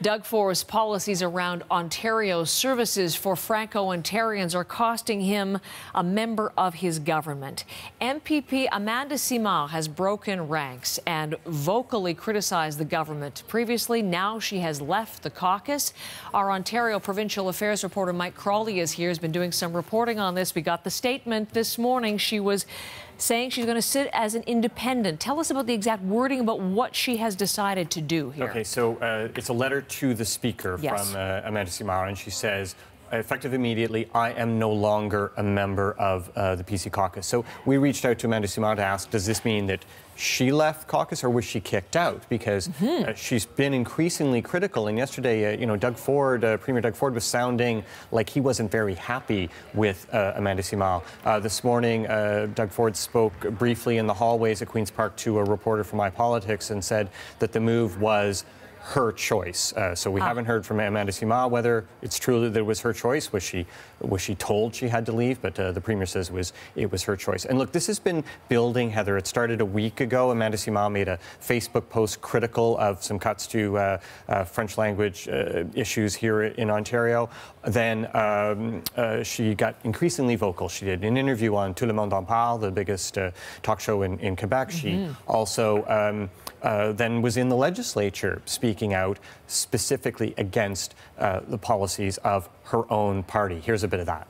Doug Ford's policies around Ontario's services for Franco-Ontarians are costing him a member of his government. MPP Amanda Simard has broken ranks and vocally criticized the government previously. Now she has left the caucus. Our Ontario Provincial Affairs reporter Mike Crawley is here. Has been doing some reporting on this. We got the statement this morning. She was saying she's going to sit as an independent. Tell us about the exact wording about what she has decided to do here. Okay, so it's a letter to the Speaker Yes. from Amanda Simard, and she says, effective immediately, I am no longer a member of the PC caucus. So we reached out to Amanda Simard to ask, does this mean that she left caucus or was she kicked out? Because she's been increasingly critical. And yesterday, Doug Ford, Premier Doug Ford, was sounding like he wasn't very happy with Amanda Simard. This morning, Doug Ford spoke briefly in the hallways at Queen's Park to a reporter from iPolitics and said that the move was her choice. So we haven't heard from Amanda Simard whether it's true that it was her choice. Was she told she had to leave? But the Premier says it was her choice. And look, this has been building, Heather. It started a week ago. Amanda Simard made a Facebook post critical of some cuts to French language issues here in Ontario. Then she got increasingly vocal. She did an interview on Tout le monde en parle, the biggest talk show in Quebec. She also then was in the legislature speaking out specifically against the policies of her own party. Here's a bit of that.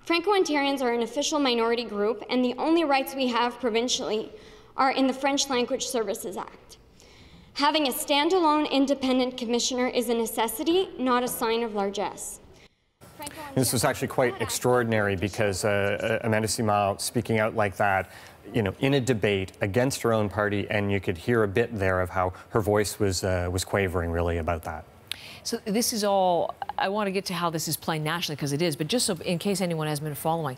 Franco-Ontarians are an official minority group, and the only rights we have provincially are in the French Language Services Act. Having a standalone independent commissioner is a necessity, not a sign of largesse. This was actually quite extraordinary because Amanda Simard speaking out like that, in a debate against her own party, and you could hear a bit there of how her voice was quavering really about that. So this is all, I want to get to how this is playing nationally because it is, but just so in case anyone has been following,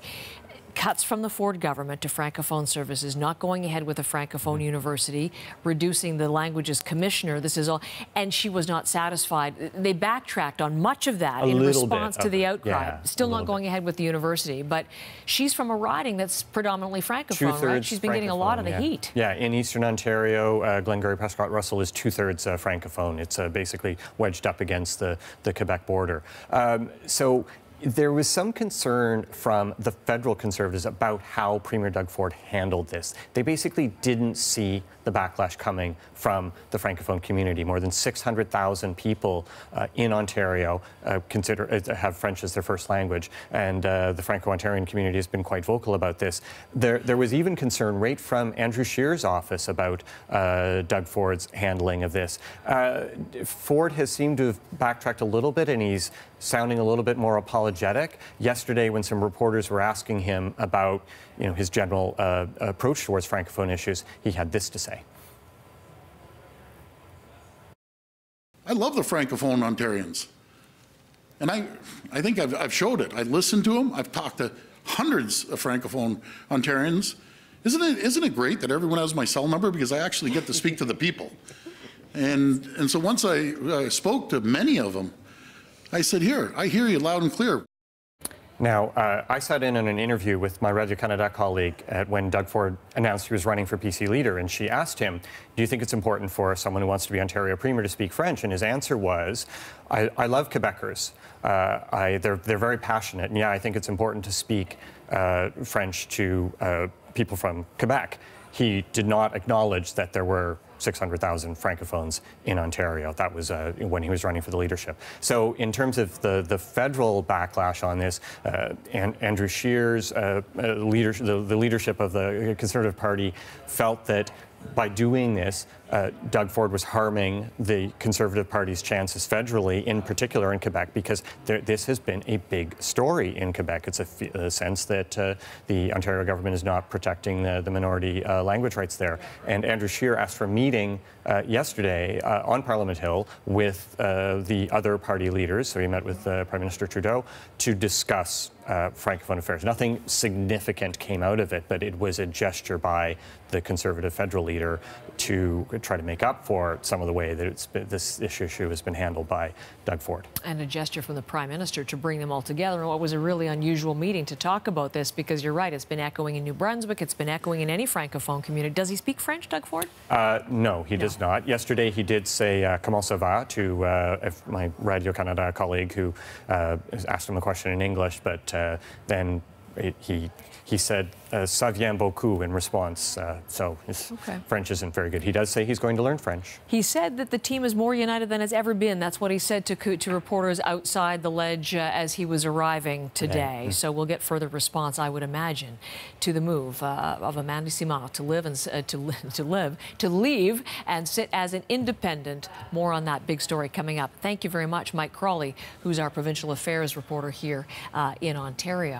cuts from the Ford government to Francophone services, not going ahead with a Francophone university, reducing the languages commissioner. This is all, and she was not satisfied. They backtracked on much of that in response to the outcry. Yeah, Still not going ahead with the university, but she's from a riding that's predominantly Francophone, right? She's been getting a lot of the heat. Yeah, in Eastern Ontario, Glengarry Prescott Russell is 2/3 Francophone. It's basically wedged up against the Quebec border. So there was some concern from the federal Conservatives about how Premier Doug Ford handled this. They basically didn't see the backlash coming from the Francophone community. More than 600,000 people in Ontario have French as their first language, and the Franco-Ontarian community has been quite vocal about this. There was even concern right from Andrew Scheer's office about Doug Ford's handling of this. Ford has seemed to have backtracked a little bit, and he's sounding a little bit more apologetic. Yesterday, when some reporters were asking him about his general approach towards Francophone issues, he had this to say. I love the Francophone Ontarians. And I think I've showed it. I listened to them. I've talked to hundreds of Francophone Ontarians. Isn't it great that everyone has my cell number, because I actually get to speak to the people? And so once I spoke to many of them, I said, here, I hear you loud and clear. Now, I sat in on an interview with my Radio-Canada colleague when Doug Ford announced he was running for PC leader, and she asked him, do you think it's important for someone who wants to be Ontario Premier to speak French? And his answer was, I love Quebecers. They're very passionate, and yeah, I think it's important to speak French to people from Quebec. He did not acknowledge that there were 600,000 Francophones in Ontario. That was when he was running for the leadership. So in terms of the federal backlash on this, Andrew Scheer's the leadership of the Conservative Party felt that by doing this, Doug Ford was harming the Conservative Party's chances federally, in particular in Quebec, because this has been a big story in Quebec. It's a sense that the Ontario government is not protecting the minority language rights there. And Andrew Scheer asked for a meeting yesterday on Parliament Hill with the other party leaders, so he met with Prime Minister Trudeau, to discuss Francophone affairs. Nothing significant came out of it, but it was a gesture by the Conservative federal leader to try to make up for some of the way that this issue has been handled by Doug Ford. And a gesture from the Prime Minister to bring them all together in what was a really unusual meeting to talk about this, because you're right, it's been echoing in New Brunswick, it's been echoing in any francophone community. Does he speak French, Doug Ford? No, he does not. Yesterday he did say comment ça va to my Radio Canada colleague who asked him a question in English, but then he said ça vient beaucoup in response, so his French isn't very good. He does say he's going to learn French. He said that the team is more united than it's ever been. That's what he said to reporters outside the ledge as he was arriving today. Yeah. So we'll get further response, I would imagine, to the move of Amanda Simard to leave and sit as an independent. More on that big story coming up. Thank you very much, Mike Crawley, who's our provincial affairs reporter here in Ontario.